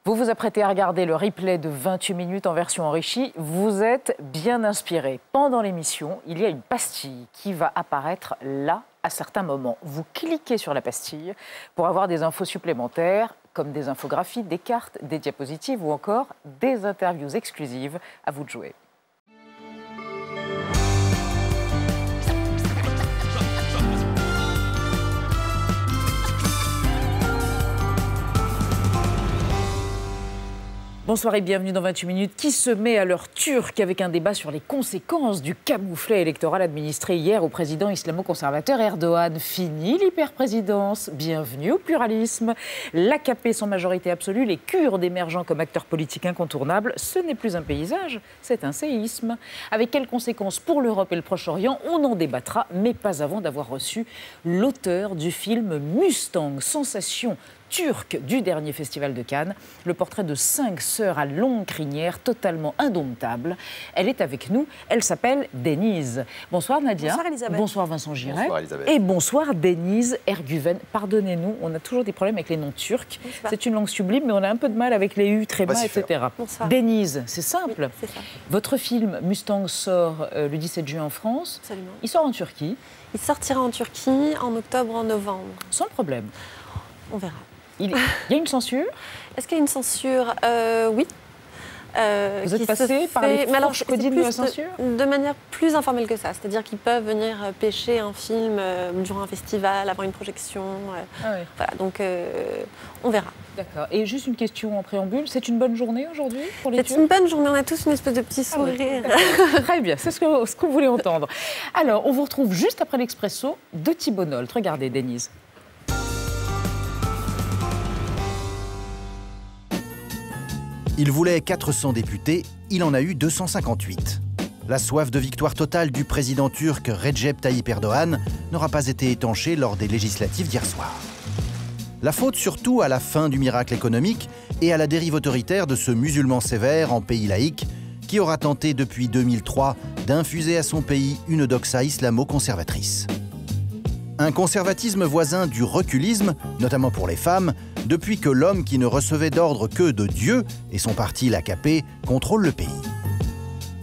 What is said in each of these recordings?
Vous vous apprêtez à regarder le replay de 28 minutes en version enrichie. Vous êtes bien inspiré. Pendant l'émission, il y a une pastille qui va apparaître là à certains moments. Vous cliquez sur la pastille pour avoir des infos supplémentaires, comme des infographies, des cartes, des diapositives ou encore des interviews exclusives. À vous de jouer. Bonsoir et bienvenue dans 28 minutes qui se met à l'heure turque avec un débat sur les conséquences du camouflet électoral administré hier au président islamo-conservateur Erdogan. Fini l'hyperprésidence, bienvenue au pluralisme. L'AKP sans majorité absolue, les Kurdes émergeant comme acteurs politiques incontournables, ce n'est plus un paysage, c'est un séisme. Avec quelles conséquences pour l'Europe et le Proche-Orient, on en débattra, mais pas avant d'avoir reçu l'auteur du film Mustang, sensation turque du dernier festival de Cannes, le portrait de 5 sœurs à longue crinière, totalement indomptables. Elle est avec nous, elle s'appelle Denise. Bonsoir Nadia. Bonsoir Elisabeth. Bonsoir Vincent Giret. Bonsoir Elisabeth. Et bonsoir Denise Erguven. Pardonnez-nous, on a toujours des problèmes avec les noms turcs. C'est une langue sublime, mais on a un peu de mal avec les U, trémas, etc. Bonsoir. Denise, c'est simple. Oui, c'est ça. Votre film Mustang sort le 17 juin en France. Absolument. Il sort en Turquie. Il sortira en Turquie en octobre, en novembre. Sans problème. On verra. Il y a une censure? Est-ce qu'il y a une censure? Oui. Vous êtes passé par les fourches codines de la censure? De manière plus informelle que ça. C'est-à-dire qu'ils peuvent venir pêcher un film durant un festival, avant une projection. Voilà, donc on verra. D'accord. Et juste une question en préambule, c'est une bonne journée aujourd'hui pour les Turcs? C'est une bonne journée, on a tous une espèce de petit sourire. Oui. Très bien, c'est ce qu'on voulait entendre. Alors, on vous retrouve juste après l'Expresso de Thibault Nolte. Regardez, Denise. Il voulait 400 députés, il en a eu 258. La soif de victoire totale du président turc Recep Tayyip Erdogan n'aura pas été étanchée lors des législatives d'hier soir. La faute surtout à la fin du miracle économique et à la dérive autoritaire de ce musulman sévère en pays laïque qui aura tenté depuis 2003 d'infuser à son pays une doxa islamo-conservatrice. Un conservatisme voisin du reculisme, notamment pour les femmes, depuis que l'homme qui ne recevait d'ordre que de Dieu et son parti l'AKP contrôle le pays.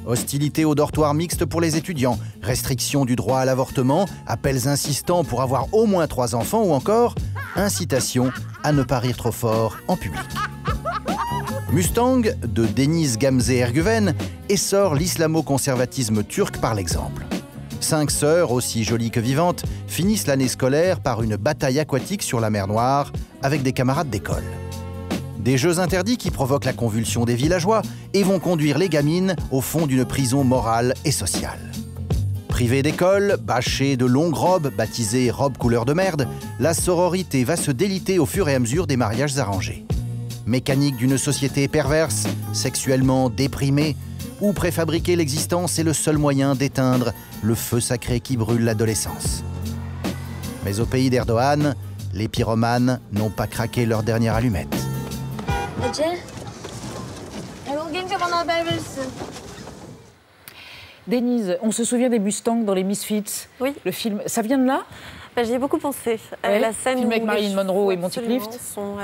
Hostilité au dortoir mixte pour les étudiants, restriction du droit à l'avortement, appels insistants pour avoir au moins 3 enfants ou encore incitation à ne pas rire trop fort en public. Mustang de Deniz Gamze Erguven essore l'islamo-conservatisme turc par l'exemple. 5 sœurs, aussi jolies que vivantes, finissent l'année scolaire par une bataille aquatique sur la mer Noire avec des camarades d'école. Des jeux interdits qui provoquent la convulsion des villageois et vont conduire les gamines au fond d'une prison morale et sociale. Privée d'école, bâchée de longues robes, baptisées robes couleur de merde, la sororité va se déliter au fur et à mesure des mariages arrangés. Mécanique d'une société perverse, sexuellement déprimée, où préfabriquer l'existence est le seul moyen d'éteindre le feu sacré qui brûle l'adolescence. Mais au pays d'Erdogan, les pyromanes n'ont pas craqué leur dernière allumette. Denise, on se souvient des Mustangs dans les Misfits. Oui. Le film, ça vient de là? J'y ai beaucoup pensé. Ouais. La scène film avec où Marilyn Monroe et Monty Clift sont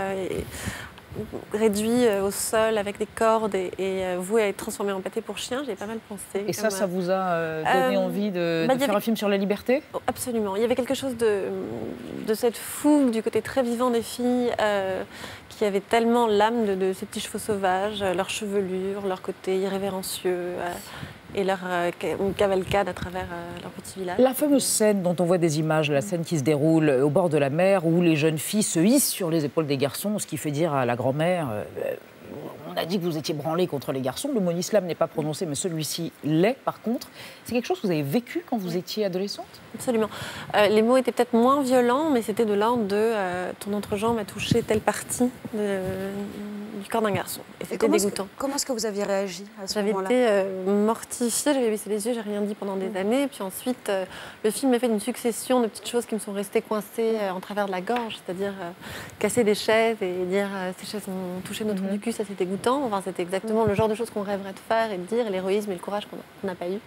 réduits au sol avec des cordes et voués à être transformés en pâté pour chien. J'ai pas mal pensé. Et ça vous a donné envie de faire un film sur la liberté? Absolument. Il y avait quelque chose de cette fougue, du côté très vivant des filles qui avaient tellement l'âme de ces petits chevaux sauvages, leur chevelure, leur côté irrévérencieux et leur cavalcade à travers leur petit village. La fameuse scène dont on voit des images, la scène qui se déroule au bord de la mer où les jeunes filles se hissent sur les épaules des garçons, ce qui fait dire à la grand-mère on a dit que vous étiez branlés contre les garçons. Le mot islam n'est pas prononcé, mais celui-ci l'est par contre. C'est quelque chose que vous avez vécu quand vous étiez adolescente? Absolument. Les mots étaient peut-être moins violents, mais c'était de l'ordre de ton entrejambe a touché telle partie du corps d'un garçon. Et c'était dégoûtant. Comment est-ce que vous aviez réagi à ce moment-là? J'avais été mortifiée, j'avais baissé les yeux, j'ai rien dit pendant des années. Puis ensuite, le film m'a fait une succession de petites choses qui me sont restées coincées en travers de la gorge, c'est-à-dire casser des chaises et dire ces chaises ont touché notre trou du cul, ça c'était dégoûtant. Enfin, c'était exactement le genre de choses qu'on rêverait de faire et de dire, l'héroïsme et le courage qu'on n'a pas eu.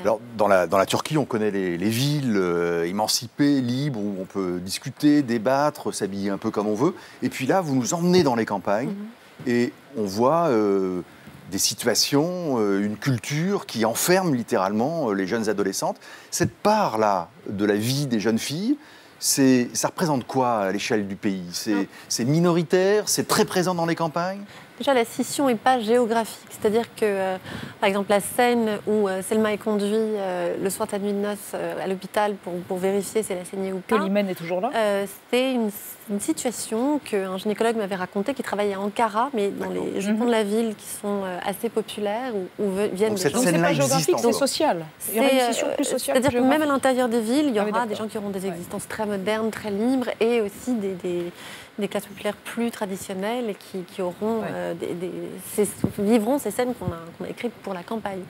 Alors, dans la Turquie, on connaît les villes émancipées, libres, où on peut discuter, débattre, s'habiller un peu comme on veut. Et puis là, vous nous emmenez dans les campagnes. Et on voit des situations, une culture qui enferme littéralement les jeunes adolescentes. Cette part-là de la vie des jeunes filles, ça représente quoi à l'échelle du pays? C'est minoritaire, c'est très présent dans les campagnes? Déjà, la scission n'est pas géographique. C'est-à-dire que, par exemple, la scène où Selma est conduite le soir de sa nuit de noces à l'hôpital pour vérifier si elle a saigné ou pas. Que l'hymen est toujours là. C'est une situation qu'un gynécologue m'avait racontée qui travaille à Ankara, mais dans les jupons de la ville qui sont assez populaires, où viennent des gens. Donc c'est pas géographique, c'est social. Il y aura une scission plus sociale. C'est-à-dire que même à l'intérieur des villes, il y aura des gens qui auront des existences très modernes, très libres, et aussi des classes populaires plus traditionnelles et qui auront vivront ces scènes qu'on a écrites pour la campagne.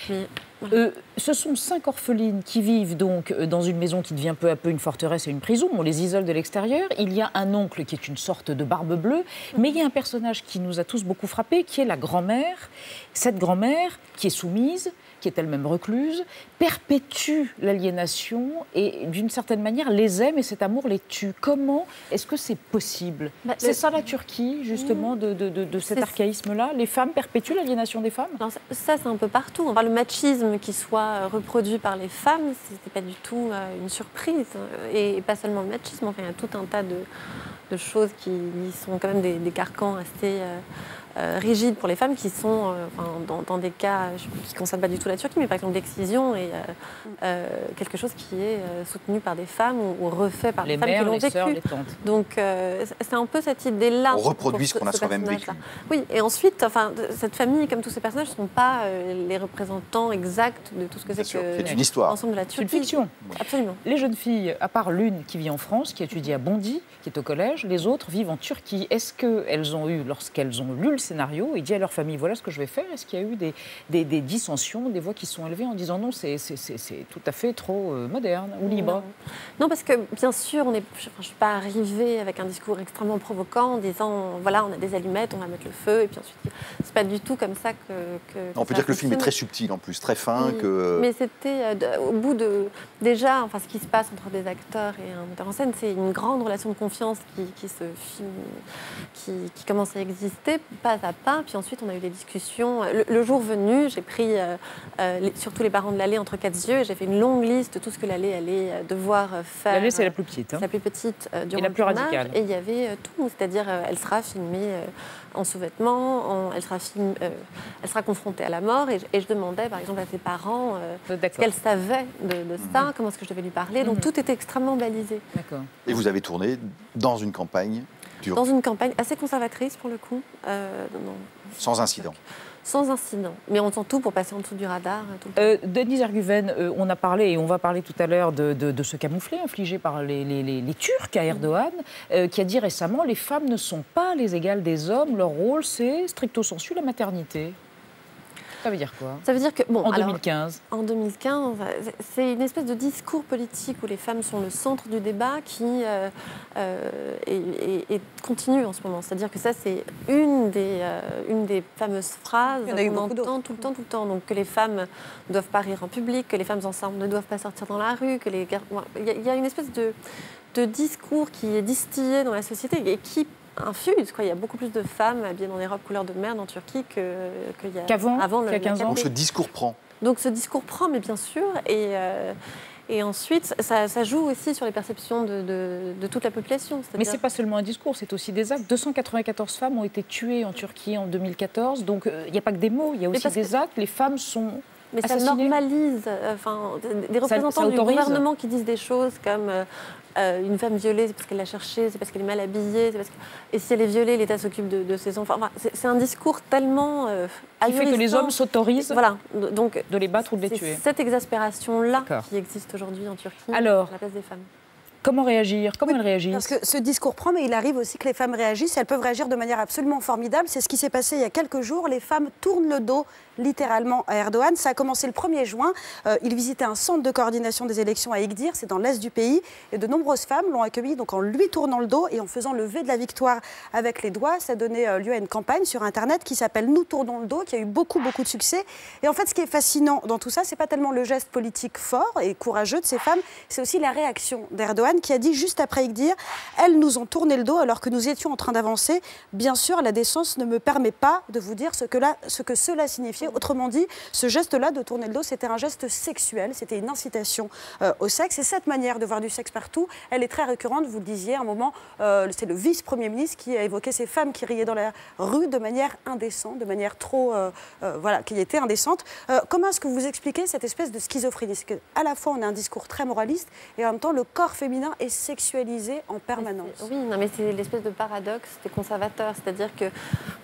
Mais, voilà. Ce sont 5 orphelines qui vivent donc dans une maison qui devient peu à peu une forteresse et une prison. On les isole de l'extérieur. Il y a un oncle qui est une sorte de barbe bleue, mais il y a un personnage qui nous a tous beaucoup frappés, qui est la grand-mère. Cette grand-mère qui est soumise, qui est elle-même recluse, perpétue l'aliénation et d'une certaine manière les aime et cet amour les tue. Comment est-ce que c'est possible? C'est ça la Turquie, justement, de cet archaïsme-là? Les femmes perpétuent l'aliénation des femmes? Alors, ça, c'est un peu partout. Enfin, le machisme qui soit reproduit par les femmes, c'était pas du tout une surprise. Et pas seulement le machisme, enfin, il y a tout un tas de choses qui sont quand même des carcans assez rigides pour les femmes qui sont, dans des cas qui ne concernent pas du tout la Turquie, mais par exemple l'excision est quelque chose qui est soutenu par des femmes ou refait par des femmes qui l'ont vécu. Sœurs, les tantes. Donc c'est un peu cette idée-là. On reproduit ce qu'on a soi-même vécu. Oui, et ensuite, cette famille, comme tous ces personnages, ne sont pas les représentants exacts de tout ce que c'est que une histoire. l'ensemble de la Turquie. C'est une fiction. Absolument. Les jeunes filles, à part l'une qui vit en France, qui étudie à Bondy, qui est au collège, les autres vivent en Turquie. Est-ce qu'elles ont eu, lorsqu'elles ont lu le scénario et dit à leur famille, voilà ce que je vais faire, est-ce qu'il y a eu des dissensions, des voix qui sont élevées en disant non, c'est tout à fait trop moderne ou libre? Non, parce que bien sûr, je ne suis pas arrivée avec un discours extrêmement provoquant en disant, voilà, on a des allumettes, on va mettre le feu, et puis ensuite, c'est pas du tout comme ça que on peut dire que le film est très subtil en plus, très fin. Mais c'était au bout de... Déjà, ce qui se passe entre des acteurs et un metteur en scène, c'est une grande relation de confiance qui commence à exister pas à pas. Puis ensuite, on a eu des discussions. Le jour venu, j'ai pris surtout les parents de Lalé entre 4 yeux et j'ai fait une longue liste de tout ce que Lalé allait devoir faire. Lalé, c'est la plus petite. La plus petite durant et la plus radicale. Et il y avait tout, c'est-à-dire elle sera filmée en sous-vêtements, elle sera confrontée à la mort. Et je demandais, par exemple, à ses parents ce qu'elle savait de ça, comment est-ce que je devais lui parler. Donc tout était extrêmement balisé. D'accord. Et vous avez tourné dans une campagne turque. Dans une campagne assez conservatrice, pour le coup. Sans incident. Sans incident. Mais on tente tout pour passer en dessous du radar. Denise Erguven, on a parlé et on va parler tout à l'heure de ce camouflet infligé par les Turcs à Erdogan, qui a dit récemment les femmes ne sont pas les égales des hommes, leur rôle c'est stricto sensu la maternité. Ça veut dire quoi? Ça veut dire que, en 2015. En 2015, c'est une espèce de discours politique où les femmes sont le centre du débat qui continue en ce moment. C'est-à-dire que ça, c'est une des fameuses phrases qu'on entend tout le temps. Donc que les femmes ne doivent pas rire en public, que les femmes enceintes ne doivent pas sortir dans la rue, que il y a une espèce de discours qui est distillé dans la société et qui infuse. Il y a beaucoup plus de femmes habillées dans des robes couleur de merde en Turquie qu'il y a avant le 15 ans. Donc ce discours prend. Donc ce discours prend, mais bien sûr. Et ensuite, ça joue aussi sur les perceptions de toute la population. Mais ce n'est pas seulement un discours, c'est aussi des actes. 294 femmes ont été tuées en Turquie en 2014. Donc il n'y a pas que des mots, il y a aussi des actes. Les femmes sont... Mais assassinées. Ça normalise, des représentants du gouvernement qui disent des choses comme une femme violée, c'est parce qu'elle l'a cherchée, c'est parce qu'elle est mal habillée, et si elle est violée, l'État s'occupe de ses enfants. C'est un discours tellement qui fait que les hommes s'autorisent de les battre ou de les tuer. C'est cette exaspération-là qui existe aujourd'hui en Turquie à la place des femmes. Comment réagir? Comment elles réagissent? Parce que ce discours prend, mais il arrive aussi que les femmes réagissent. Elles peuvent réagir de manière absolument formidable. C'est ce qui s'est passé il y a quelques jours. Les femmes tournent le dos littéralement à Erdogan. Ça a commencé le 1er juin. Il visitait un centre de coordination des élections à Igdir, c'est dans l'est du pays. Et de nombreuses femmes l'ont accueilli donc, en lui tournant le dos et en faisant le V de la victoire avec les doigts. Ça donnait lieu à une campagne sur Internet qui s'appelle « Nous tournons le dos », qui a eu beaucoup de succès. Et en fait, ce qui est fascinant dans tout ça, c'est pas tellement le geste politique fort et courageux de ces femmes, c'est aussi la réaction d'Erdogan Erdogan, qui a dit juste après dire « Elles nous ont tourné le dos alors que nous étions en train d'avancer. Bien sûr, la décence ne me permet pas de vous dire ce que cela signifiait. » Autrement dit, ce geste-là de tourner le dos, c'était un geste sexuel, c'était une incitation au sexe. Et cette manière de voir du sexe partout, elle est très récurrente. Vous le disiez, à un moment, c'est le vice-premier ministre qui a évoqué ces femmes qui riaient dans la rue de manière indécente, de manière trop... voilà, qui était indécente. Comment est-ce que vous expliquez cette espèce de schizophrénie? C'est qu'à la fois, on a un discours très moraliste et en même temps, le corps féminin est sexualisé en permanence. Oui, non, mais c'est l'espèce de paradoxe des conservateurs. C'est-à-dire que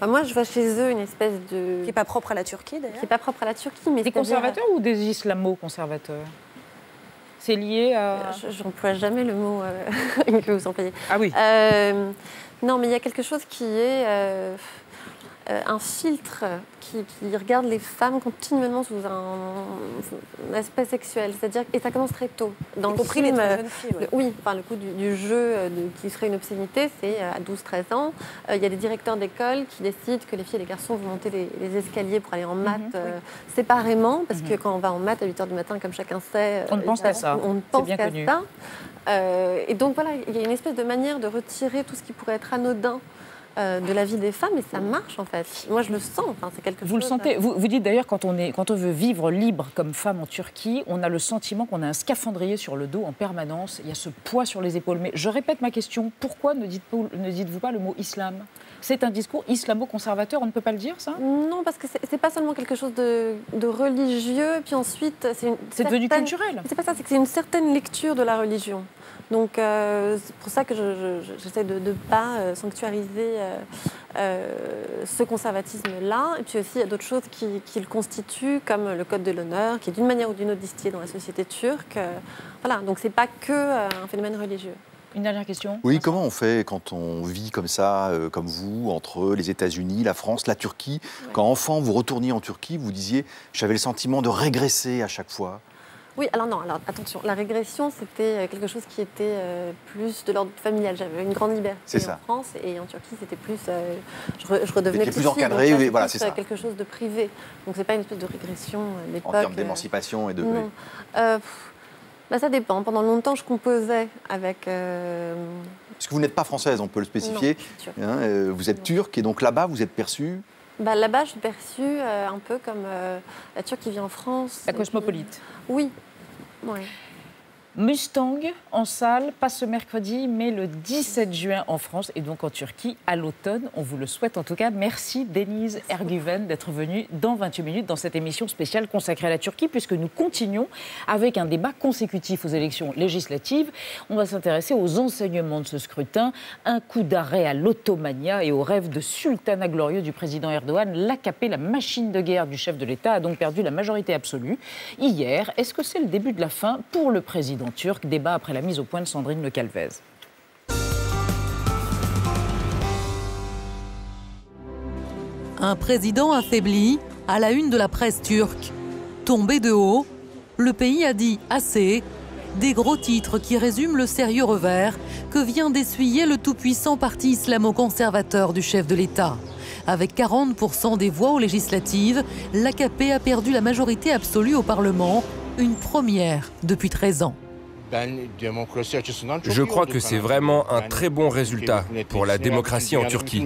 moi, je vois chez eux une espèce de... Qui n'est pas propre à la Turquie, d'ailleurs. Qui n'est pas propre à la Turquie, mais des conservateurs ou des islamo-conservateurs? C'est lié à... Je n'emploie jamais le mot que vous employez. Ah oui. Non, mais il y a quelque chose qui est un filtre qui regarde les femmes continuellement sous un aspect sexuel. C'est-à-dire, et ça commence très tôt. Dans le compris film, les très jeunes filles. Ouais. Oui, enfin, le coup du jeu qui serait une obscénité, c'est à 12-13 ans. Il y a des directeurs d'école qui décident que les filles et les garçons vont monter les escaliers pour aller en maths séparément, parce que quand on va en maths à 8h du matin, comme chacun sait... On ne pense qu'à ça. On ne pense qu'à ça. Et donc voilà, il y a une espèce de manière de retirer tout ce qui pourrait être anodin de la vie des femmes, et ça marche en fait. Moi je le sens, enfin, c'est quelque chose... Vous le sentez, vous dites d'ailleurs quand on veut vivre libre comme femme en Turquie, on a le sentiment qu'on a un scaphandrier sur le dos en permanence, il y a ce poids sur les épaules. Mais je répète ma question, pourquoi ne dites-vous pas le mot islam? C'est un discours islamo-conservateur, on ne peut pas le dire ça? Non, parce que c'est pas seulement quelque chose de religieux, puis ensuite c'est devenu culturel. C'est pas ça, c'est que c'est une certaine lecture de la religion. Donc c'est pour ça que j'essaie de ne pas sanctuariser ce conservatisme-là. Et puis aussi, il y a d'autres choses qui le constituent, comme le code de l'honneur, qui est d'une manière ou d'une autre distillé dans la société turque. Voilà, donc c'est pas que un phénomène religieux. Une dernière question. Oui, comment on fait quand on vit comme ça, comme vous, entre les États-Unis, la France, la Turquie? Quand enfant, vous retourniez en Turquie, vous disiez « j'avais le sentiment de régresser à chaque fois ». Oui, alors non, alors attention, la régression, c'était quelque chose qui était plus de l'ordre familial. J'avais une grande liberté en France, et en Turquie, c'était plus... je redevenais plus encadré, oui, voilà, c'est ça. Quelque chose de privé. Donc c'est pas une espèce de régression à l'époque. En termes d'émancipation et de... Non. Ça dépend. Pendant longtemps, je composais avec... Parce que vous n'êtes pas française, on peut le spécifier. Non, vous êtes turque, et donc là-bas, vous êtes perçue... Là-bas, je suis perçue un peu comme la Turque qui vit en France. La cosmopolite. Oui. Ouais. Mustang en salle, pas ce mercredi, mais le 17 juin en France et donc en Turquie à l'automne. On vous le souhaite en tout cas. Merci Denise Ergüven d'être venue dans 28 minutes dans cette émission spéciale consacrée à la Turquie, puisque nous continuons avec un débat consécutif aux élections législatives. On va s'intéresser aux enseignements de ce scrutin, un coup d'arrêt à l'ottomania et au rêve de sultanat glorieux du président Erdogan. L'AKP, la machine de guerre du chef de l'État, a donc perdu la majorité absolue. Hier, est-ce que c'est le début de la fin pour le président turc? Débat après la mise au point de Sandrine Le Calvez. Un président affaibli à la une de la presse turque. Tombé de haut, le pays a dit assez. Des gros titres qui résument le sérieux revers que vient d'essuyer le tout-puissant parti islamo-conservateur du chef de l'État. Avec 40% des voix aux législatives, l'AKP a perdu la majorité absolue au Parlement, une première depuis 13 ans. Je crois que c'est vraiment un très bon résultat pour la démocratie en Turquie.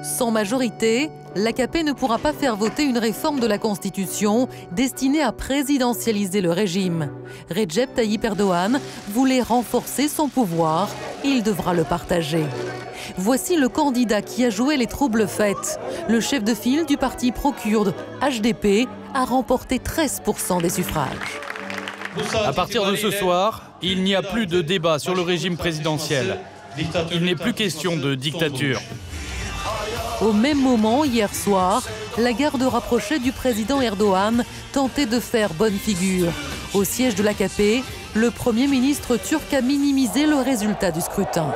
Sans majorité, l'AKP ne pourra pas faire voter une réforme de la Constitution destinée à présidentialiser le régime. Recep Tayyip Erdogan voulait renforcer son pouvoir, il devra le partager. Voici le candidat qui a joué les troubles fêtes. Le chef de file du parti pro-kurde HDP a remporté 13% des suffrages. À partir de ce soir, il n'y a plus de débat sur le régime présidentiel. Il n'est plus question de dictature. Au même moment, hier soir, la garde rapprochée du président Erdogan tentait de faire bonne figure. Au siège de l'AKP, le Premier ministre turc a minimisé le résultat du scrutin.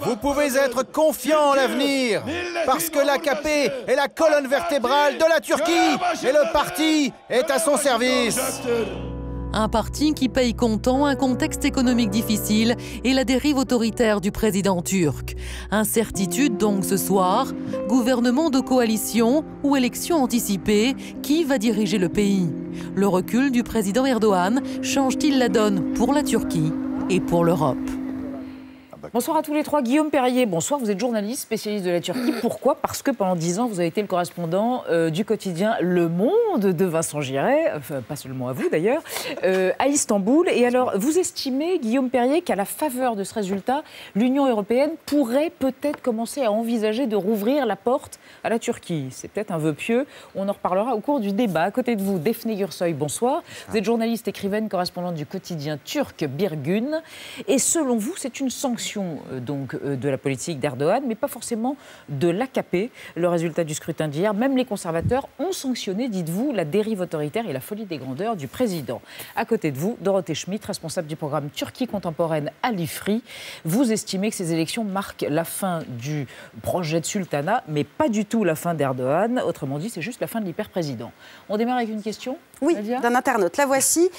Vous pouvez être confiant en l'avenir, parce que l'AKP est la colonne vertébrale de la Turquie et le parti est à son service. Un parti qui paye comptant un contexte économique difficile et la dérive autoritaire du président turc. Incertitude donc ce soir, gouvernement de coalition ou élection anticipée, qui va diriger le pays? Le recul du président Erdogan change-t-il la donne pour la Turquie? et pour l'Europe. Bonsoir à tous les trois. Guillaume Perrier, bonsoir. Vous êtes journaliste, spécialiste de la Turquie. Pourquoi ? Parce que pendant 10 ans, vous avez été le correspondant du quotidien Le Monde de Vincent Giret, enfin, pas seulement à vous d'ailleurs, à Istanbul. Et alors, vous estimez, Guillaume Perrier, qu'à la faveur de ce résultat, l'Union européenne pourrait peut-être commencer à envisager de rouvrir la porte à la Turquie. C'est peut-être un vœu pieux. On en reparlera au cours du débat. À côté de vous, Defne Gürsoy, bonsoir. Vous êtes journaliste, écrivaine, correspondante du quotidien turc Bir Gün. Et selon vous, c'est une sanction de la politique d'Erdogan, mais pas forcément de l'AKP. Le résultat du scrutin d'hier, même les conservateurs ont sanctionné, dites-vous, la dérive autoritaire et la folie des grandeurs du président. À côté de vous, Dorothée Schmidt, responsable du programme Turquie contemporaine à l'IFRI. Vous estimez que ces élections marquent la fin du projet de sultanat, mais pas du tout la fin d'Erdogan. Autrement dit, c'est juste la fin de l'hyper-président. On démarre avec une question ? Oui, d'un internaute. La voici.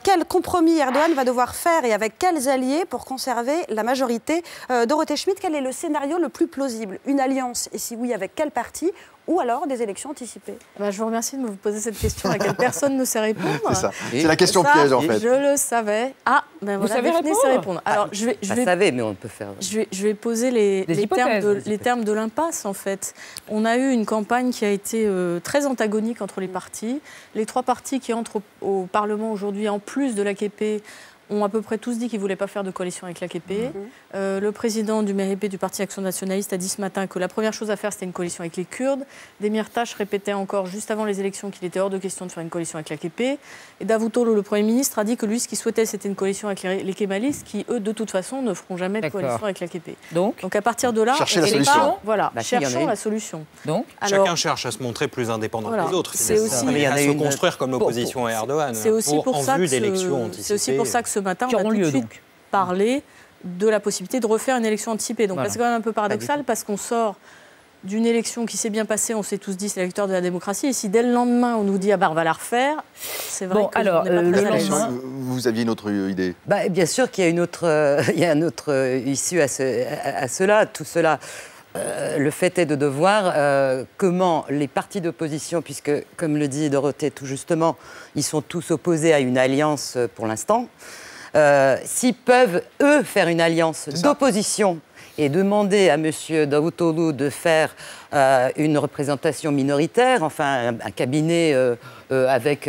Quel compromis Erdogan va devoir faire et avec quels alliés pour conserver la majorité ? Dorothée Schmidt, quel est le scénario le plus plausible ? Une alliance, et si oui, avec quel parti ? Ou alors des élections anticipées ? Je vous remercie de me poser cette question à laquelle personne ne sait répondre. C'est ça. C'est la question piège, en fait. Je le savais. Vous savez répondre ? Alors, je savais, mais on peut faire. Je vais poser les termes de l'impasse, en fait. On a eu une campagne qui a été très antagonique entre les partis. Les trois partis qui entrent au Parlement aujourd'hui, en plus de l'AKP, ont à peu près tous dit qu'ils ne voulaient pas faire de coalition avec l'AKP. Le président du MHP, du Parti Action Nationaliste, a dit ce matin que la première chose à faire, c'était une coalition avec les Kurdes. Demirtas répétait encore, juste avant les élections, qu'il était hors de question de faire une coalition avec l'AKP. Et Davutoglu, le Premier ministre, a dit que lui, ce qu'il souhaitait, c'était une coalition avec les Kémalistes, qui, eux, de toute façon, ne feront jamais de coalition avec l'AKP. Donc à partir de là, cherchez la solution. Cherchons la solution. Donc, chacun cherche à se montrer plus indépendant que les autres. C'est aussi à se construire comme l'opposition à Erdogan. C'est aussi pour ça que ce matin, on a tout de suite parlé de la possibilité de refaire une élection anticipée. Donc c'est quand même un peu paradoxal parce qu'on sort d'une élection qui s'est bien passée, on s'est tous dit c'est la victoire de la démocratie, et si dès le lendemain on nous dit on va la refaire, c'est vrai que alors, le lendemain, vous aviez une autre idée ? Bien sûr qu'il y a une autre issue à cela, tout cela. Le fait est de devoir comment les partis d'opposition, puisque, comme le dit Dorothée tout justement, ils sont tous opposés à une alliance pour l'instant, s'ils peuvent, eux, faire une alliance d'opposition et demander à M. Davutoglu de faire une représentation minoritaire, enfin un cabinet avec,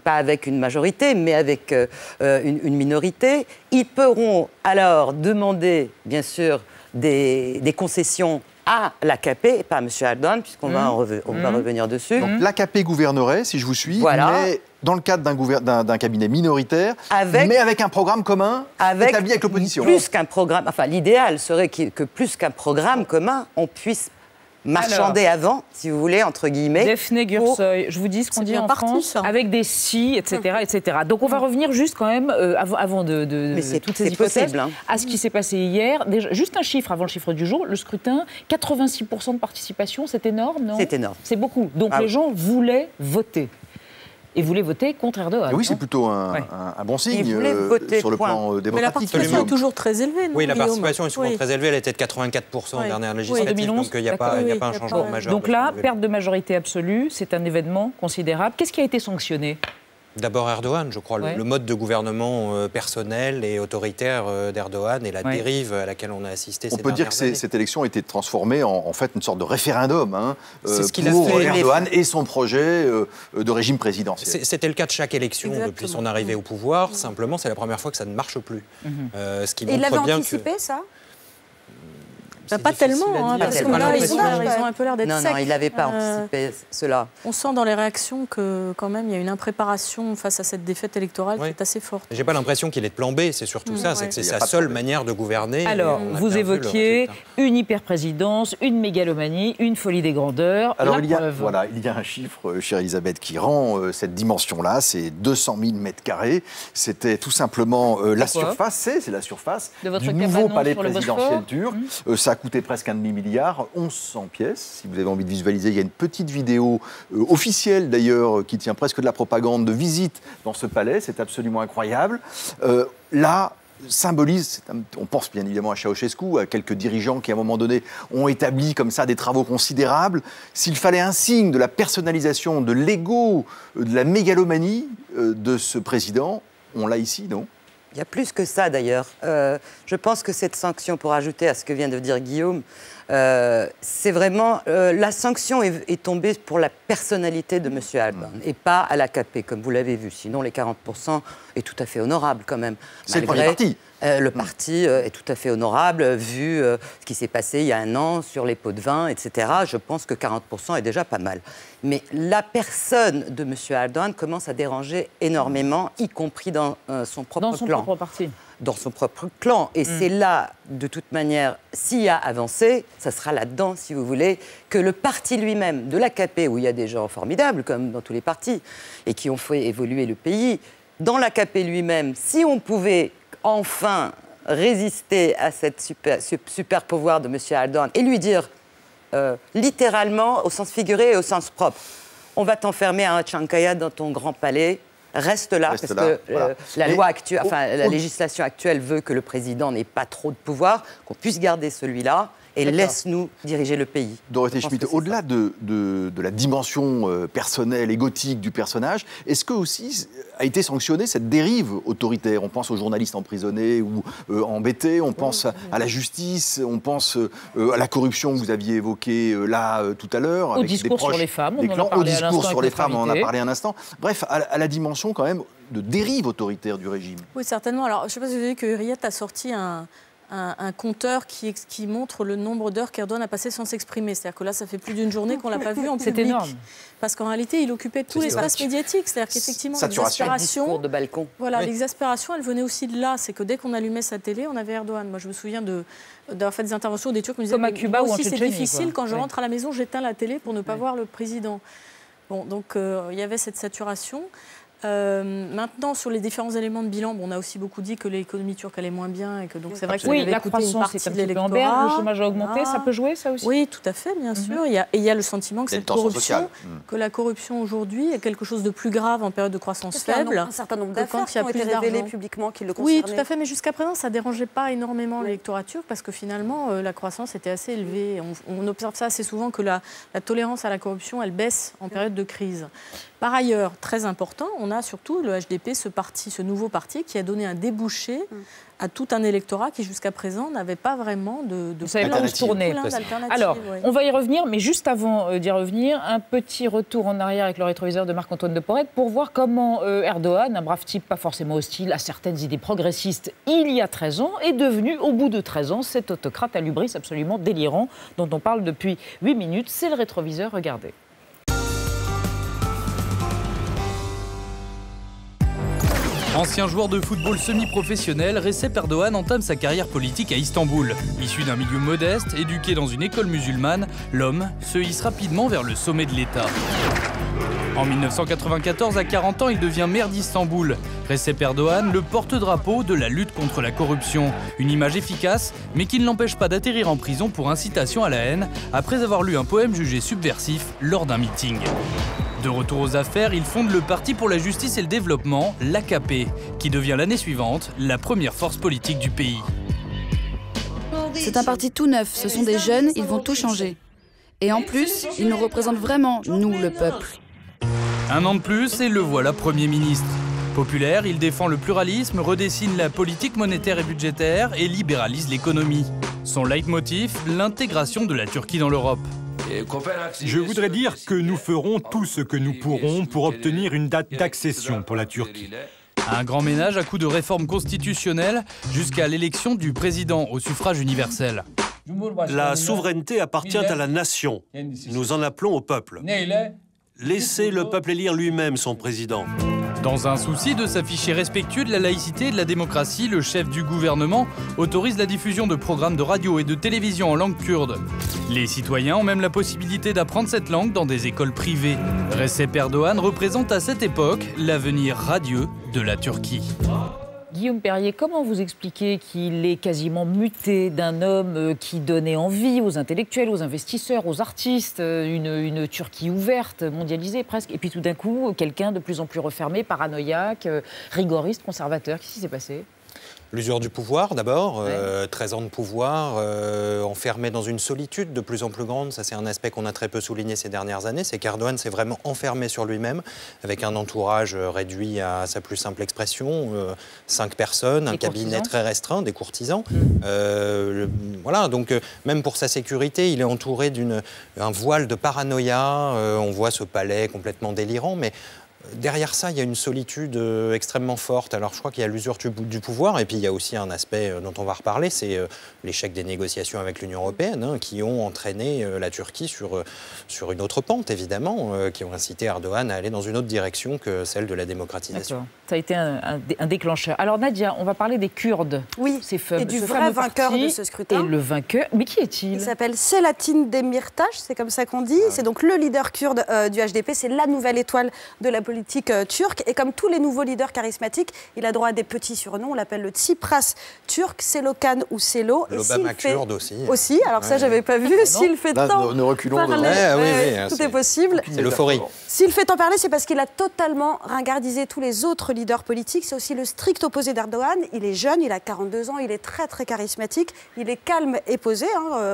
pas avec une majorité, mais avec une minorité, ils pourront alors demander, bien sûr, des concessions à l'AKP, et pas à M. Erdogan, puisqu'on va revenir dessus. Donc l'AKP gouvernerait, si je vous suis, mais dans le cadre d'un cabinet minoritaire, mais avec un programme commun établi avec l'opposition. Plus qu'un programme, l'idéal serait que plus qu'un programme commun, on puisse marchander avant, si vous voulez, entre guillemets. Defne Gürsoy, je vous dis ce qu'on dit en France, avec des si, etc., etc. Donc on va revenir juste quand même, avant de toutes ces hypothèses, à ce qui s'est passé hier. Déjà, juste un chiffre avant le chiffre du jour, le scrutin, 86% de participation, c'est énorme, non ? C'est énorme. C'est beaucoup. Donc les gens voulaient voter. Et voulaient voter contre Erdogan. Oui, c'est plutôt un bon signe sur le plan démocratique. Mais la participation est toujours très élevée, non ? Oui, la participation est souvent très élevée. Elle était de 84% en dernière législative, donc il n'y a pas un changement majeur. Donc là, perte de majorité absolue, c'est un événement considérable. Qu'est-ce qui a été sanctionné ? D'abord Erdogan, je crois, le mode de gouvernement personnel et autoritaire d'Erdogan et la dérive à laquelle on a assisté ces dernières années. On peut dire que cette élection a été transformée en fait une sorte de référendum pour Erdogan et son projet de régime présidentiel. C'était le cas de chaque élection depuis son arrivée au pouvoir. Simplement, c'est la première fois que ça ne marche plus. Ce qui montre bien il l'avait anticipé, ça ? Pas tellement, parce que là, ils ont un peu l'air d'être secs. Non, il n'avait pas anticipé cela. On sent dans les réactions que, quand même, il y a une impréparation face à cette défaite électorale qui est assez forte. J'ai pas l'impression qu'il ait de plan B, c'est surtout ça, c'est que c'est sa seule manière de gouverner. Alors, vous évoquiez une hyper-présidence, une mégalomanie, une folie des grandeurs. Alors, il y a un chiffre, chère Elisabeth, qui rend cette dimension-là, c'est 200 000 mètres carrés. C'était tout simplement la surface, c'est la surface du nouveau palais présidentiel turc. Ça a coûté presque un demi-milliard, 1100 pièces. Si vous avez envie de visualiser, il y a une petite vidéo officielle d'ailleurs qui tient presque de la propagande de visite dans ce palais. C'est absolument incroyable. Là, symbolise, on pense bien évidemment à Ceausescu, à quelques dirigeants qui à un moment donné ont établi comme ça des travaux considérables. S'il fallait un signe de la personnalisation, de l'ego, de la mégalomanie de ce président, on l'a ici, non ? Il y a plus que ça d'ailleurs. Je pense que cette sanction, pour ajouter à ce que vient de dire Guillaume, c'est vraiment... la sanction est tombée pour la personnalité de M. Erdogan et pas à l'AKP, comme vous l'avez vu. Sinon, les 40% est tout à fait honorable quand même. C'est le premier parti. Le parti est tout à fait honorable, vu ce qui s'est passé il y a un an sur les pots de vin, etc. Je pense que 40% est déjà pas mal. Mais la personne de M. Erdogan commence à déranger énormément, y compris dans son propre clan. Dans son propre parti. Dans son propre clan. Et c'est là, de toute manière, s'il y a avancé, ça sera là-dedans, si vous voulez, que le parti lui-même, de l'AKP, où il y a des gens formidables, comme dans tous les partis, et qui ont fait évoluer le pays, dans l'AKP lui-même, si on pouvait enfin résister à cette super pouvoir de M. Erdogan et lui dire, littéralement, au sens figuré et au sens propre, on va t'enfermer à Chankaya dans ton grand palais, reste là, parce que voilà. La loi actuelle, la législation actuelle veut que le président n'ait pas trop de pouvoir, qu'on puisse garder celui-là et laisse-nous diriger le pays. Dorothée Schmitt, au-delà de la dimension personnelle, égotique du personnage, est-ce que aussi a été sanctionnée cette dérive autoritaire? On pense aux journalistes emprisonnés ou embêtés, on pense à la justice, on pense à la corruption que vous aviez évoquée tout à l'heure. Au discours sur les femmes, au discours sur les femmes, on en a parlé un instant. Bref, à la dimension quand même de dérive autoritaire du régime. Oui, certainement. Alors, je ne sais pas si vous avez vu que Hurriyet a sorti un compteur qui montre le nombre d'heures qu'Erdogan a passé sans s'exprimer. C'est-à-dire que là, ça fait plus d'une journée qu'on ne l'a pas vu en public. C'est énorme. Parce qu'en réalité, il occupait tout l'espace médiatique. C'est-à-dire qu'effectivement, l'exaspération... de balcon. Voilà, l'exaspération, elle venait aussi de là. C'est que dès qu'on allumait sa télé, on avait Erdogan. Moi, je me souviens d'avoir fait des interventions où des Turcs me disaient... Comme à Cuba ou en Tchétchénie, c'est difficile, quand je oui. rentre à la maison, j'éteins la télé pour ne pas voir le président. Bon, donc, il y avait cette saturation. Maintenant, sur les différents éléments de bilan, on a aussi beaucoup dit que l'économie turque allait moins bien et que donc c'est vrai que ça avait la coûté une croissance partie est de un petit peu en l'électorat. berne, le chômage a augmenté, ça peut jouer ça aussi? Oui, tout à fait, bien sûr. Et il y a le sentiment que cette corruption, que la corruption aujourd'hui est quelque chose de plus grave en période de croissance faible. Un certain nombre d'affaires qui ont été révélées publiquement qui le concernaient. concernaient. Oui, tout à fait, mais jusqu'à présent, ça ne dérangeait pas énormément l'électorat turc parce que finalement, la croissance était assez élevée. On observe ça assez souvent que la tolérance à la corruption, elle baisse en période de crise. Par ailleurs, très important, on a surtout le HDP, ce nouveau parti qui a donné un débouché à tout un électorat qui jusqu'à présent n'avait pas vraiment de plan de tournée. Alors, on va y revenir, mais juste avant d'y revenir, un petit retour en arrière avec le rétroviseur de Marc-Antoine de Porrette pour voir comment Erdogan, un brave type pas forcément hostile à certaines idées progressistes il y a 13 ans, est devenu, au bout de 13 ans, cet autocrate à l'hubris absolument délirant dont on parle depuis 8 minutes. C'est le rétroviseur, regardez. Ancien joueur de football semi-professionnel, Recep Erdogan entame sa carrière politique à Istanbul. Issu d'un milieu modeste, éduqué dans une école musulmane, l'homme se hisse rapidement vers le sommet de l'État. En 1994, à 40 ans, il devient maire d'Istanbul. Recep Erdogan, le porte-drapeau de la lutte contre la corruption. Une image efficace, mais qui ne l'empêche pas d'atterrir en prison pour incitation à la haine, après avoir lu un poème jugé subversif lors d'un meeting. De retour aux affaires, il fonde le Parti pour la justice et le développement, l'AKP, qui devient l'année suivante la première force politique du pays. C'est un parti tout neuf, ce sont des jeunes, ils vont tout changer. Et en plus, ils nous représentent vraiment, nous, le peuple. Un an de plus et le voilà Premier ministre. Populaire, il défend le pluralisme, redessine la politique monétaire et budgétaire et libéralise l'économie. Son leitmotiv, l'intégration de la Turquie dans l'Europe. Je voudrais dire que nous ferons tout ce que nous pourrons pour obtenir une date d'accession pour la Turquie. Un grand ménage à coups de réformes constitutionnelles jusqu'à l'élection du président au suffrage universel. La souveraineté appartient à la nation. Nous en appelons au peuple. Laissez le peuple élire lui-même son président. Dans un souci de s'afficher respectueux de la laïcité et de la démocratie, le chef du gouvernement autorise la diffusion de programmes de radio et de télévision en langue kurde. Les citoyens ont même la possibilité d'apprendre cette langue dans des écoles privées. Recep Erdogan représente à cette époque l'avenir radieux de la Turquie. Guillaume Perrier, comment vous expliquez qu'il est quasiment muté d'un homme qui donnait envie aux intellectuels, aux investisseurs, aux artistes, une Turquie ouverte, mondialisée presque, et puis tout d'un coup, quelqu'un de plus en plus refermé, paranoïaque, rigoriste, conservateur? Qu'est-ce qui s'est passé ? L'usure du pouvoir, d'abord, 13 ans de pouvoir, enfermé dans une solitude de plus en plus grande. Ça, c'est un aspect qu'on a très peu souligné ces dernières années. C'est qu'Erdogan s'est vraiment enfermé sur lui-même, avec un entourage réduit à sa plus simple expression, 5 personnes, un cabinet très restreint, des courtisans. Voilà, donc même pour sa sécurité, il est entouré d'un voile de paranoïa. On voit ce palais complètement délirant, mais derrière ça, il y a une solitude extrêmement forte. Alors, je crois qu'il y a l'usure du pouvoir, et puis il y a aussi un aspect dont on va reparler, c'est l'échec des négociations avec l'Union européenne, qui ont entraîné la Turquie sur une autre pente, évidemment, qui ont incité Erdogan à aller dans une autre direction que celle de la démocratisation. Ça a été un déclencheur. Alors, Nadia, on va parler des Kurdes. Oui, et du vrai vainqueur de ce scrutin. Et le vainqueur, mais qui est-il? Il s'appelle Selahattin Demirtas, c'est comme ça qu'on dit. C'est donc le leader kurde du HDP, c'est la nouvelle étoile de la politique turque. Et comme tous les nouveaux leaders charismatiques, il a droit à des petits surnoms. On l'appelle le Tsipras turc, Selokan ou Selo. L'Obama kurde aussi. Aussi, alors ça, j'avais pas vu. S'il fait tant parler, tout est possible. C'est l'euphorie. S'il fait tant parler, c'est parce qu'il a totalement ringardisé tous les autres leaders politiques. C'est aussi le strict opposé d'Erdogan. Il est jeune, il a 42 ans, il est très très charismatique. Il est calme et posé.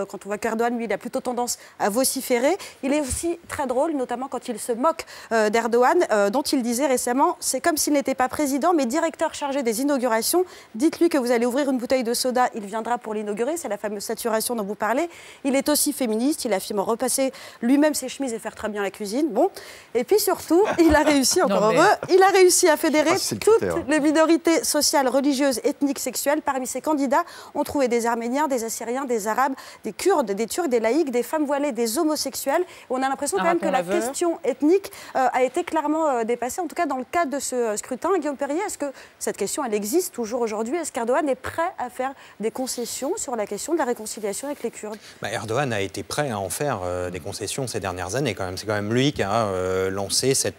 Quand on voit qu'Erdogan, lui, il a plutôt tendance à vociférer. Il est aussi très drôle, notamment quand il se moque d'Erdogan, dont il disait récemment, c'est comme s'il n'était pas président, mais directeur chargé des inaugurations. Dites-lui que vous allez ouvrir une bouteille de soda, il viendra pour l'inaugurer. C'est la fameuse saturation dont vous parlez. Il est aussi féministe. Il affirme repasser lui-même ses chemises et faire très bien la cuisine. Bon. Et puis surtout, il a réussi, encore heureux, il a réussi à fédérer toutes les minorités sociales, religieuses, ethniques, sexuelles. Parmi ses candidats, on trouvait des Arméniens, des Assyriens, des Arabes, des Kurdes, des Turcs, des laïcs, des femmes voilées, des homosexuels. Et on a l'impression quand même que la question ethnique a été clairement dépassée, en tout cas dans le cadre de ce scrutin. Guillaume Perrier, est-ce que cette question, elle existe toujours aujourd'hui? Est-ce qu'Erdogan est prêt à faire des concessions sur la question de la réconciliation avec les Kurdes? Erdogan a été prêt à en faire des concessions ces dernières années quand même. C'est quand même lui qui a lancé ces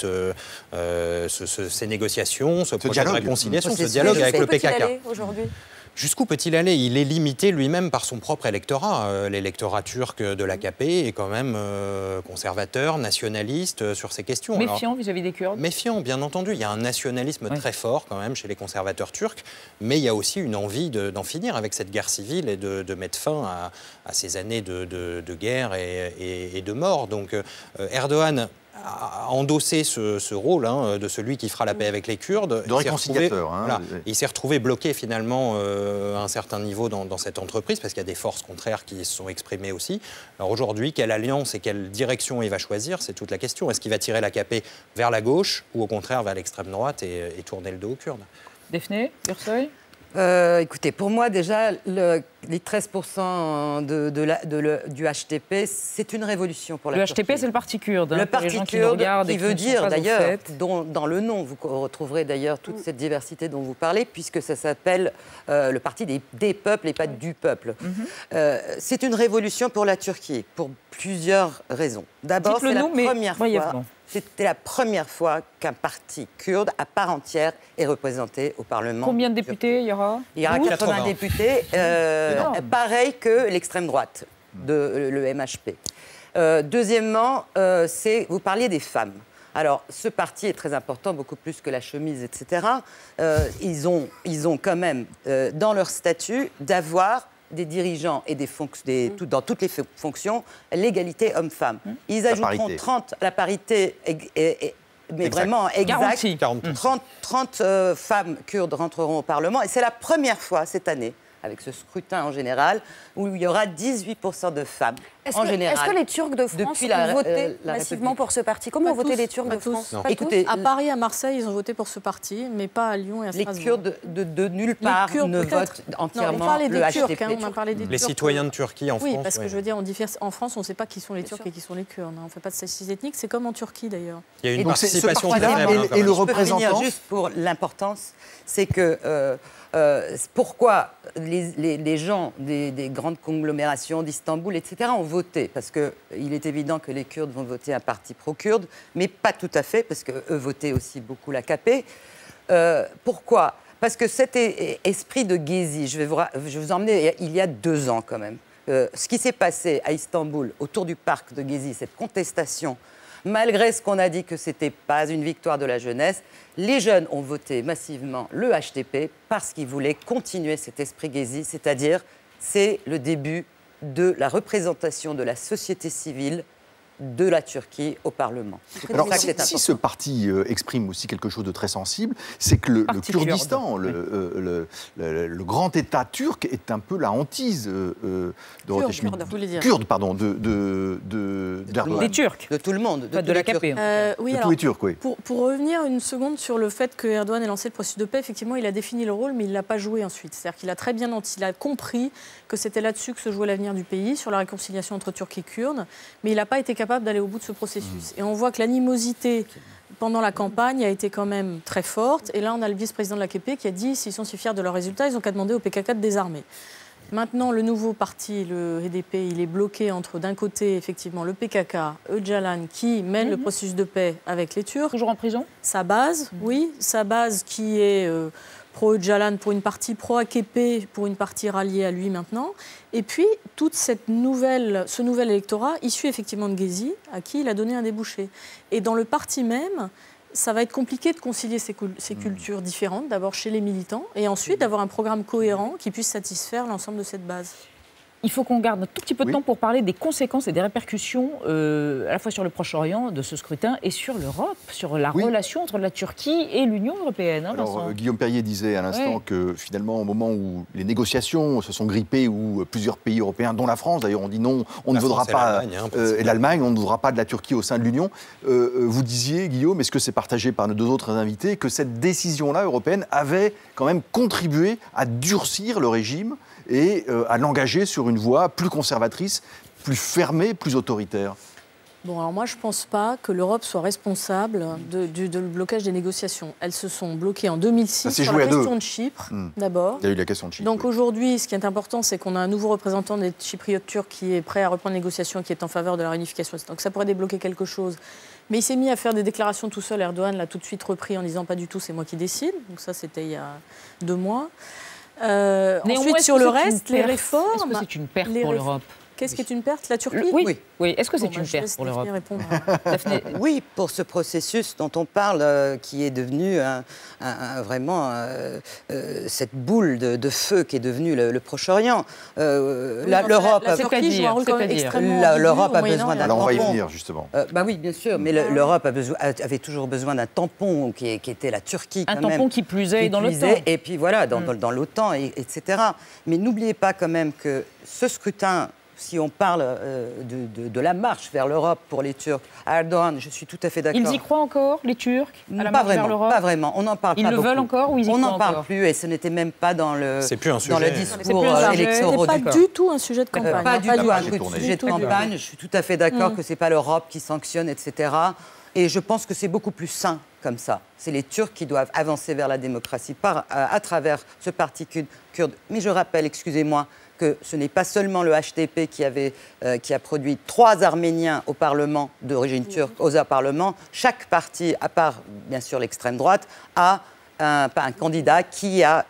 négociations, ce projet de réconciliation, ce dialogue avec le PKK. Jusqu'où peut-il aller? Il est limité lui-même par son propre électorat. L'électorat turc de l'AKP est quand même conservateur, nationaliste sur ces questions. Méfiant vis-à-vis des Kurdes? Méfiant, bien entendu. Il y a un nationalisme très fort quand même chez les conservateurs turcs, mais il y a aussi une envie d'en finir avec cette guerre civile et de mettre fin à ces années de guerre et de mort. Donc Erdogan a endossé ce rôle de celui qui fera la paix avec les Kurdes. De réconciliateur. Il s'est retrouvé bloqué finalement à un certain niveau dans cette entreprise, parce qu'il y a des forces contraires qui se sont exprimées aussi. Alors aujourd'hui, quelle alliance et quelle direction il va choisir, c'est toute la question. Est-ce qu'il va tirer l'AKP vers la gauche ou au contraire vers l'extrême droite et tourner le dos aux Kurdes? Daphné, Urseuil? Écoutez, pour moi, déjà, les 13% du HDP, c'est une révolution pour la Turquie. Le HDP, c'est le parti kurde. Le parti kurde, qui veut dire, d'ailleurs, dans le nom, vous retrouverez d'ailleurs toute cette diversité dont vous parlez, puisque ça s'appelle le parti des peuples et pas du peuple. C'est une révolution pour la Turquie, pour plusieurs raisons. D'abord, c'est la première fois... C'était la première fois qu'un parti kurde à part entière est représenté au Parlement. Combien de députés il y aura? Il y aura 80 députés, pareil que l'extrême droite, le MHP. Deuxièmement, vous parliez des femmes. Alors, ce parti est très important, beaucoup plus que la chemise, etc. Ils ont quand même, dans leur statut, d'avoir des dirigeants et dans toutes les fonctions, l'égalité homme-femme. Ils ajouteront 30, la parité mais vraiment exacte. 30 femmes kurdes rentreront au Parlement. Et c'est la première fois cette année, avec ce scrutin en général, où il y aura 18% de femmes. Est-ce que les Turcs de France ont voté massivement pour ce parti? Comment ont voté les Turcs de France? Écoutez, à Paris, à Marseille, ils ont voté pour ce parti, mais pas à Lyon et à Strasbourg. Les Kurdes de nulle part ne votent entièrement le HDP. On a parlé des les Turcs. citoyens de Turquie en France. Oui, parce que je veux dire, en France, on ne sait pas qui sont les Turcs et qui sont les Kurdes. On ne fait pas de statistique ethnique, c'est comme en Turquie d'ailleurs. Il y a une participation très faible. Et le représentant, juste pour l'importance, c'est que pourquoi les gens des grandes conglomérations d'Istanbul, etc., ont voté? Parce qu'il est évident que les Kurdes vont voter un parti pro-kurde, mais pas tout à fait, parce qu'eux votaient aussi beaucoup l'AKP. Pourquoi? Parce que cet esprit de Gezi, je vais vous emmener il y a 2 ans quand même. Ce qui s'est passé à Istanbul, autour du parc de Gezi, cette contestation malgré ce qu'on a dit que ce n'était pas une victoire de la jeunesse, les jeunes ont voté massivement le HDP parce qu'ils voulaient continuer cet esprit Gezi, c'est-à-dire c'est le début de la représentation de la société civile de la Turquie au Parlement. Alors, si ce parti exprime aussi quelque chose de très sensible, c'est que le Kurdistan, le grand État turc, est un peu la hantise kurde, pardon, d'Erdogan. Des Turcs. De tout le monde. De l'AKP. Oui, de tous les Turcs, oui. Pour revenir une seconde sur le fait que Erdogan ait lancé le processus de paix, effectivement, il a défini le rôle, mais il ne l'a pas joué ensuite. C'est-à-dire qu'il a très bien il a compris que c'était là-dessus que se jouait l'avenir du pays, sur la réconciliation entre Turcs et Kurdes, mais il n'a pas été capable d'aller au bout de ce processus. Et on voit que l'animosité pendant la campagne a été quand même très forte. Et là, on a le vice-président de l'AKP qui a dit s'ils sont si fiers de leurs résultats, ils n'ont qu'à demander au PKK de désarmer. Maintenant, le nouveau parti, le HDP, il est bloqué entre, d'un côté, effectivement, le PKK, Öcalan, qui mène le processus de paix avec les Turcs. Toujours en prison ? Sa base, oui. Sa base qui est pro-Öcalan pour une partie, pro-AKP pour une partie ralliée à lui maintenant. Et puis, ce nouvel électorat, issu effectivement de Gezi, à qui il a donné un débouché. Et dans le parti même, ça va être compliqué de concilier ces cultures différentes, d'abord chez les militants, et ensuite d'avoir un programme cohérent qui puisse satisfaire l'ensemble de cette base. Il faut qu'on garde un tout petit peu de temps pour parler des conséquences et des répercussions, à la fois sur le Proche-Orient de ce scrutin et sur l'Europe, sur la relation entre la Turquie et l'Union européenne. Alors, Guillaume Perrier disait à l'instant que finalement, au moment où les négociations se sont grippées, où plusieurs pays européens, dont la France, d'ailleurs, ont dit non, on ne voudra pas, et l'Allemagne, on ne voudra pas de la Turquie au sein de l'Union. Vous disiez, Guillaume, est-ce que c'est partagé par nos deux autres invités, que cette décision-là européenne avait quand même contribué à durcir le régime et à l'engager sur une voie plus conservatrice, plus fermée, plus autoritaire? Bon, alors moi, je ne pense pas que l'Europe soit responsable du blocage des négociations. Elles se sont bloquées en 2006 sur la question de Chypre, d'abord. Il y a eu la question de Chypre. Donc aujourd'hui, ce qui est important, c'est qu'on a un nouveau représentant des Chypriotes turcs qui est prêt à reprendre les négociations, qui est en faveur de la réunification. Donc ça pourrait débloquer quelque chose. Mais il s'est mis à faire des déclarations tout seul. Erdogan l'a tout de suite repris en disant pas du tout, c'est moi qui décide. Donc ça, c'était il y a 2 mois. Ensuite, sur le reste, les réformes... Est-ce que c'est une perte pour l'Europe ? Qu'est-ce qui est une perte? La Turquie? Oui. Est-ce que c'est une perte pour l'Europe? Oui, pour ce processus dont on parle, qui est devenu vraiment cette boule de feu qui est devenue le Proche-Orient. L'Europe a besoin d'un tampon. Alors on va y venir, justement. Oui, bien sûr, mais l'Europe avait toujours besoin d'un tampon qui était la Turquie. Un tampon qui plus est dans l'OTAN. Et puis voilà, dans l'OTAN, etc. Mais n'oubliez pas quand même que ce scrutin... Si on parle de la marche vers l'Europe pour les Turcs, à Erdogan, je suis tout à fait d'accord. Ils y croient encore, les Turcs, à la marche vers l'Europe? Pas vraiment, on n'en parle pas beaucoup. Ils le veulent encore ou ils y croient encore? On n'en parle plus et ce n'était même pas dans le discours électoral. C'est pas du tout un sujet de campagne. Pas du tout un sujet de campagne. Je suis tout à fait d'accord que ce n'est pas l'Europe qui sanctionne, etc. Et je pense que c'est beaucoup plus sain comme ça. C'est les Turcs qui doivent avancer vers la démocratie à travers ce parti kurde. Mais je rappelle, excusez-moi, que ce n'est pas seulement le HDP qui a produit 3 Arméniens au Parlement d'origine turque, au Parlement. Chaque parti, à part bien sûr l'extrême droite, a un candidat qui a...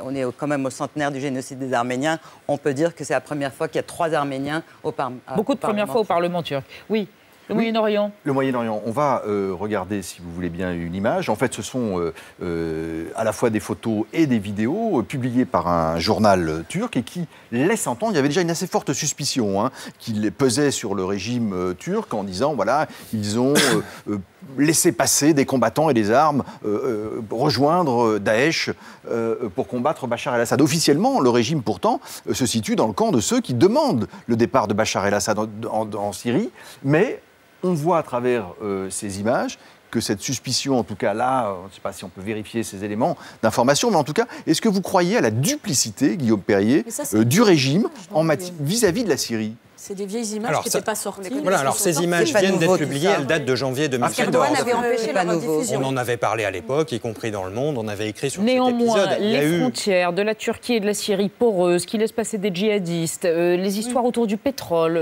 on est quand même au centenaire du génocide des Arméniens. On peut dire que c'est la première fois qu'il y a 3 Arméniens au Parlement. Beaucoup de premières fois au Parlement turc. Oui. Le Moyen-Orient. Le Moyen-Orient. On va regarder, si vous voulez bien, une image. En fait, ce sont à la fois des photos et des vidéos publiées par un journal turc et qui laissent entendre, il y avait déjà une assez forte suspicion qu'il pesait sur le régime turc en disant, voilà, ils ont laissé passer des combattants et des armes rejoindre Daesh pour combattre Bachar el-Assad. Officiellement, le régime, pourtant, se situe dans le camp de ceux qui demandent le départ de Bachar el-Assad en Syrie, mais on voit à travers ces images que cette suspicion, en tout cas là, je ne sais pas si on peut vérifier ces éléments d'information, mais en tout cas, est-ce que vous croyez à la duplicité, Guillaume Perrier, du régime vis-à-à-vis de la Syrie ? C'est des vieilles images qui n'étaient pas sorties. Voilà, alors ces images viennent d'être publiées, elles datent de janvier 2014. avait empêché leur diffusion. On en avait parlé à l'époque, y compris dans Le Monde, on avait écrit sur cet épisode. Néanmoins, les frontières de la Turquie et de la Syrie poreuses, qui laissent passer des djihadistes, les histoires autour du pétrole,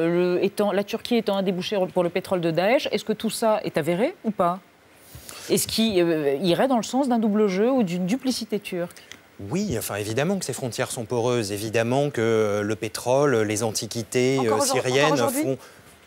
la Turquie étant un débouché pour le pétrole de Daesh, est-ce que tout ça est avéré ou pas? Est-ce qu'il irait dans le sens d'un double jeu ou d'une duplicité turque? Oui, enfin évidemment que ces frontières sont poreuses, évidemment que le pétrole, les antiquités syriennes font...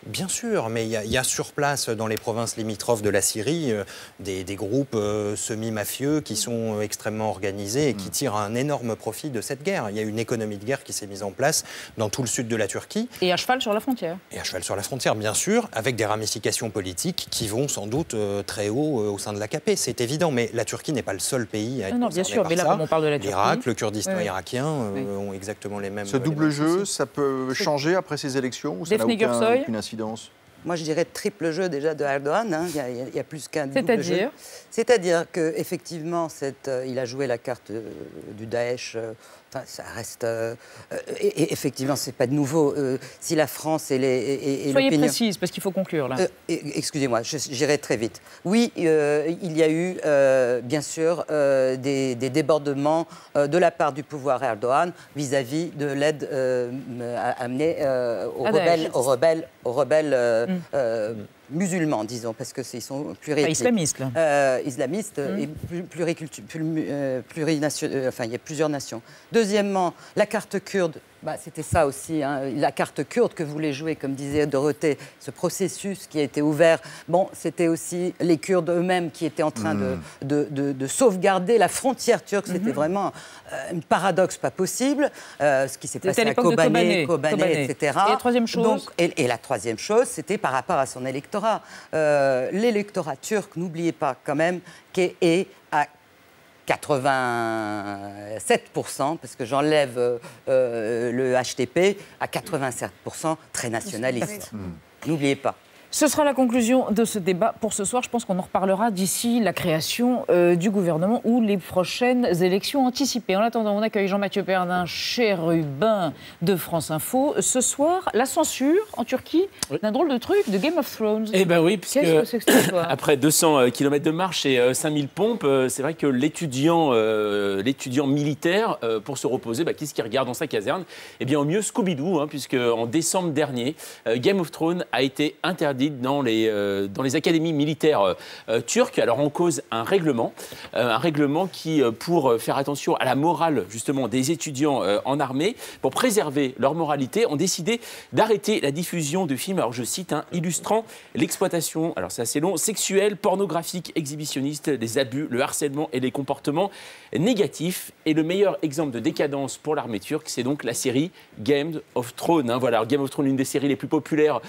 Bien sûr, mais il y a sur place, dans les provinces limitrophes de la Syrie, des groupes semi-mafieux qui sont extrêmement organisés et qui tirent un énorme profit de cette guerre. Il y a une économie de guerre qui s'est mise en place dans tout le sud de la Turquie. Et à cheval sur la frontière. Et à cheval sur la frontière, bien sûr, avec des ramifications politiques qui vont sans doute très haut au sein de l'AKP. C'est évident, mais la Turquie n'est pas le seul pays à être concerné bien sûr, par mais là, ça. comme on parle de la Turquie... L'Irak, le Kurdistan irakien ont exactement les mêmes... Ce double jeu, ça peut changer après ces élections ou ça n'a aucune incidence? Moi, je dirais triple jeu déjà de Erdogan. Hein. Il y a plus qu'un double jeu. C'est-à-dire qu'effectivement, il a joué la carte du Daesh. Ça reste... et effectivement, ce n'est pas de nouveau. Si la France et l'opinion... Soyez précise, parce qu'il faut conclure, là. Excusez-moi, j'irai très vite. Oui, il y a eu, bien sûr, des débordements de la part du pouvoir Erdogan vis-à-vis de l'aide amenée aux rebelles musulmans, disons, parce que ils sont islamistes, islamistes et plurinationaux. Enfin, il y a plusieurs nations. Deuxièmement, la carte kurde. C'était ça aussi, hein, la carte kurde que voulait jouer, comme disait Dorothée, ce processus qui a été ouvert. Bon, c'était aussi les Kurdes eux-mêmes qui étaient en train de sauvegarder la frontière turque. C'était vraiment un paradoxe pas possible. Ce qui s'est passé à Kobané, etc. Et la troisième chose et la troisième chose, c'était par rapport à son électorat. L'électorat turc, n'oubliez pas quand même, est à 87%, parce que j'enlève le HDP, à 87% très nationaliste. N'oubliez pas. Ce sera la conclusion de ce débat pour ce soir. Je pense qu'on en reparlera d'ici la création du gouvernement ou les prochaines élections anticipées. En attendant, on accueille Jean-Mathieu Pernin, chérubin de France Info. Ce soir, la censure en Turquie d'un drôle de truc de Game of Thrones. Eh bien oui, puisque qu'est-ce que c'est que cette histoire ? Après 200 km de marche et 5000 pompes, c'est vrai que l'étudiant militaire, pour se reposer, qu'est-ce qu'il regarde dans sa caserne ? Eh bien au mieux Scooby-Doo, hein, puisque en décembre dernier, Game of Thrones a été interdit dans les académies militaires turques. Alors en cause un règlement qui, pour faire attention à la morale justement des étudiants en armée, pour préserver leur moralité, ont décidé d'arrêter la diffusion de films, alors je cite, illustrant l'exploitation, alors c'est assez long, sexuelle, pornographique, exhibitionniste, les abus, le harcèlement et les comportements négatifs. Et le meilleur exemple de décadence pour l'armée turque, c'est donc la série Game of Thrones. Voilà, alors Game of Thrones, l'une des séries les plus populaires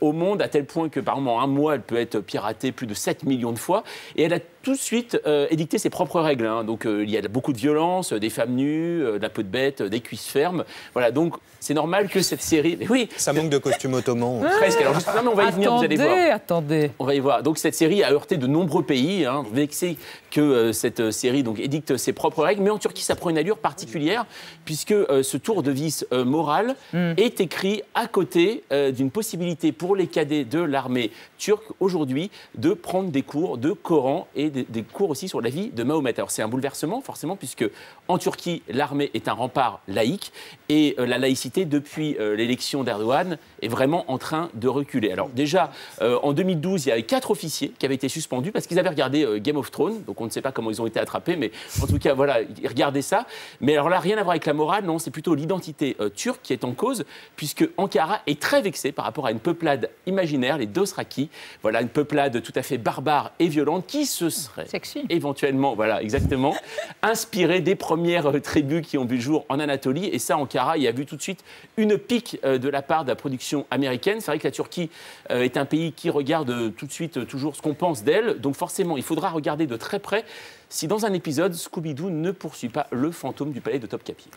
au monde, à tel point que par moment, un mois, elle peut être piratée plus de 7 millions de fois. Et elle a tout de suite édicté ses propres règles. Hein. Donc il y a beaucoup de violence, des femmes nues, de la peau de bête, des cuisses fermes. Voilà, donc c'est normal que cette série... Mais oui, ça manque de costumes ottomans. Presque. Alors, non, mais on va y venir, vous allez voir. Attendez. On va y voir. Donc cette série a heurté de nombreux pays, hein, vexé que cette série donc, édicte ses propres règles. Mais en Turquie, ça prend une allure particulière, puisque ce tour de vis moral est écrit à côté d'une possibilité pour les cadets de l'armée turque aujourd'hui de prendre des cours de Coran et des cours aussi sur la vie de Mahomet. Alors c'est un bouleversement forcément, puisque en Turquie, l'armée est un rempart laïque et la laïcité depuis l'élection d'Erdogan est vraiment en train de reculer. Alors déjà, en 2012, il y avait 4 officiers qui avaient été suspendus parce qu'ils avaient regardé Game of Thrones, donc on ne sait pas comment ils ont été attrapés, mais en tout cas, voilà, ils regardaient ça. Mais alors là, rien à voir avec la morale, non, c'est plutôt l'identité turque qui est en cause, puisque Ankara est très vexée par rapport à une peuplade imaginaire, les Dothraki, voilà, une peuplade tout à fait barbare et violente qui se serait éventuellement, voilà, exactement, inspirée des premières tribus qui ont vu le jour en Anatolie. Et ça, Ankara y a vu tout de suite une pique de la part de la production américaine. C'est vrai que la Turquie est un pays qui regarde tout de suite toujours ce qu'on pense d'elle. Donc forcément, il faudra regarder de très près si dans un épisode, Scooby-Doo ne poursuit pas le fantôme du palais de Topkapi.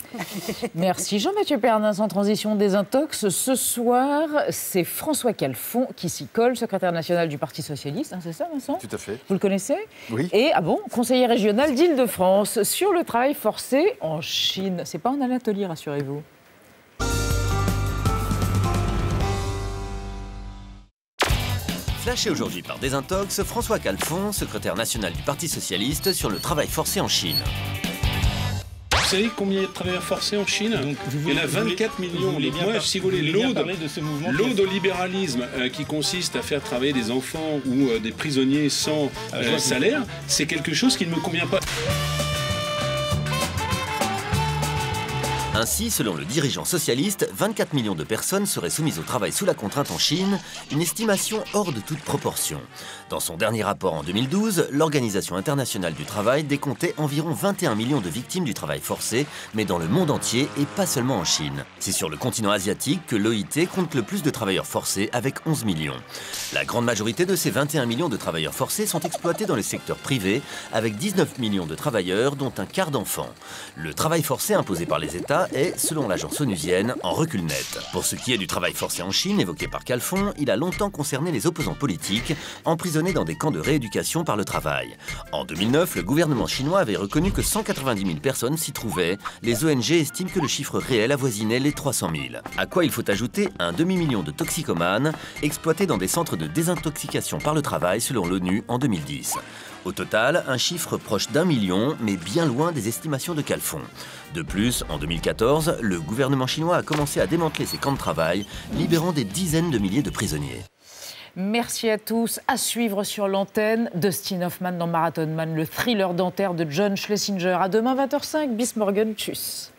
Merci Jean-Mathieu Pernin, sans transition des intox. Ce soir, c'est François Calfon qui s'y colle, secrétaire national du Parti Socialiste. Hein, c'est ça, Vincent ? Tout à fait. Vous le connaissez ? Oui. Et, conseiller régional d'Île-de-France sur le travail forcé en Chine. C'est pas en Anatolie, rassurez-vous. Flashé aujourd'hui par Désintox, François Calfon, secrétaire national du Parti Socialiste, sur le travail forcé en Chine. Vous savez combien il y a de travailleurs forcés en Chine ? Il y en a 24 millions. Donc moi, si vous voulez, l'eau-libéralisme qui consiste à faire travailler des enfants ou des prisonniers sans salaire, c'est quelque chose qui ne me convient pas. Ainsi, selon le dirigeant socialiste, 24 millions de personnes seraient soumises au travail sous la contrainte en Chine, une estimation hors de toute proportion. Dans son dernier rapport en 2012, l'Organisation internationale du travail décomptait environ 21 millions de victimes du travail forcé, mais dans le monde entier et pas seulement en Chine. C'est sur le continent asiatique que l'OIT compte le plus de travailleurs forcés avec 11 millions. La grande majorité de ces 21 millions de travailleurs forcés sont exploités dans le secteur privé, avec 19 millions de travailleurs, dont un quart d'enfants. Le travail forcé imposé par les États est, selon l'agence onusienne, en recul net. Pour ce qui est du travail forcé en Chine, évoqué par Khalfon, il a longtemps concerné les opposants politiques, emprisonnés dans des camps de rééducation par le travail. En 2009, le gouvernement chinois avait reconnu que 190 000 personnes s'y trouvaient. Les ONG estiment que le chiffre réel avoisinait les 300 000. À quoi il faut ajouter un demi-million de toxicomanes exploités dans des centres de désintoxication par le travail, selon l'ONU en 2010. Au total, un chiffre proche d'1 million, mais bien loin des estimations de Khalfon. De plus, en 2014, le gouvernement chinois a commencé à démanteler ses camps de travail, libérant des dizaines de milliers de prisonniers. Merci à tous. À suivre sur l'antenne, Dustin Hoffman dans Marathon Man, le thriller dentaire de John Schlesinger. À demain 20h05, bis morgen, tchuss.